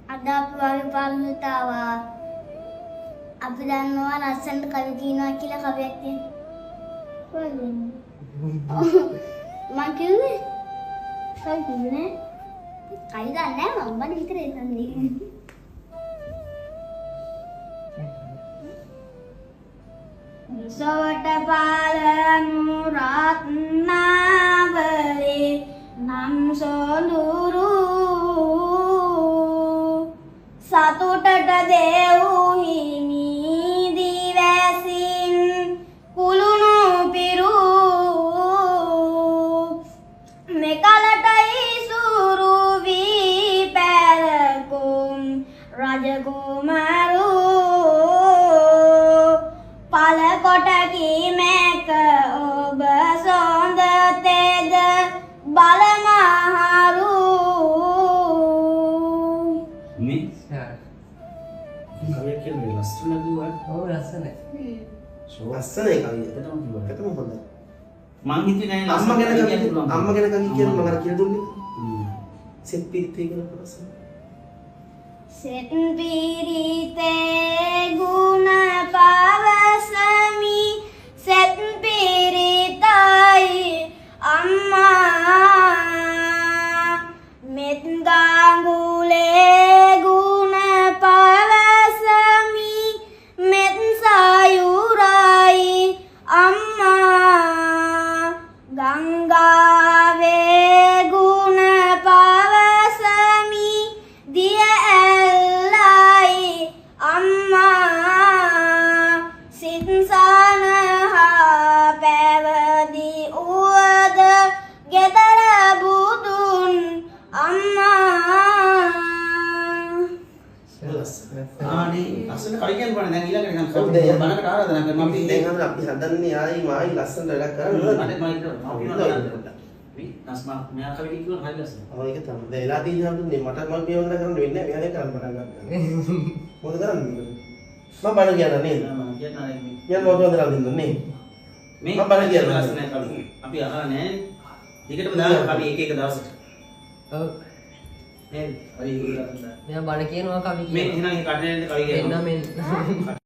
අද අපි වගේ පාරමිත ආවා. අපි දන්නවා ලස්සනට කවි කියනවා කියලා කවියක් තියෙනවා. මං කිව්වේ කවි කිව්වේ කවි දන්නේ නැහැ මම බඩ විතරේ දන්නේ. සොවට පාලනු රත්නාවලේ නම් සොඳුරු සතුටට දෙව් හිමි දිවැසින් කුළුණු පිරු මෙකලටයි සුරු වී පැරකුම් රජකුමරු පල කොට කීමක ඔබ සොඳ තෙද බලමහරු මේ කවිය කියන්නේ ලස්සන කිව්වා. ඔව් ලස්සනයි. ලස්සනයි කවිය. එතනම කිව්වා. එතනම හොඳයි. මං හිතුවේ නෑ අම්මා ගැන කියන්න පුළුවන්. අම්මා ගැන කවි කියන මම අර කියලා දුන්නේ. සෙත් පිරිතේ කියන කොටස. සෙත් පිරිතේ ගුණ පවසමි සෙත් පිරිතයි අම්මා මෙත් ගාඟුලේ ගුණ පවසමි මෙත් සයුරයි අම්මා ගංගාවේ ගුණ පවසමි දිය ඇල්ලයි අම්මා සිත්සනහා පැවදි උවද ගෙදර බුදුන් අම්මා ආනේ ලස්සන කවි කියන්න බෑ දැන් ඊළඟට නම් ඔව්, දැන් බණකට ආරාධනා කරනවා අපි දැන් අපි හදන්නේ ආයි මායි ලස්සන වැඩක් කරන්න. අනේ මම නස්මා මෙයා කවි කියනවා හරි ලස්සන. ඔව් ඒක තමයි. දැන් එලා තියෙන හම්බුනේ මට මම කියවන්න කරන්න වෙන්නේ නැහැ. මෙයානේ කරන්න පටන් ගන්නවා. මොකද කරන්නේ? මම බණ කියනවා නේද? මම කියනවා මේ මෙයා මොකද කරලා දෙන්නේ නේ? මේ මම බණ කියනවා. ලස්සන කවි. අපි අහලා නෑ. ඊකටම දාලා කවි එක එක දවසට. ඔව්. නේද? හරි ඒක මෙයා බණ කියනවා කවි මේ කියනවා. එහෙනම් ඒ කඩේට කවි කියනවා. එන්න මෙන්න.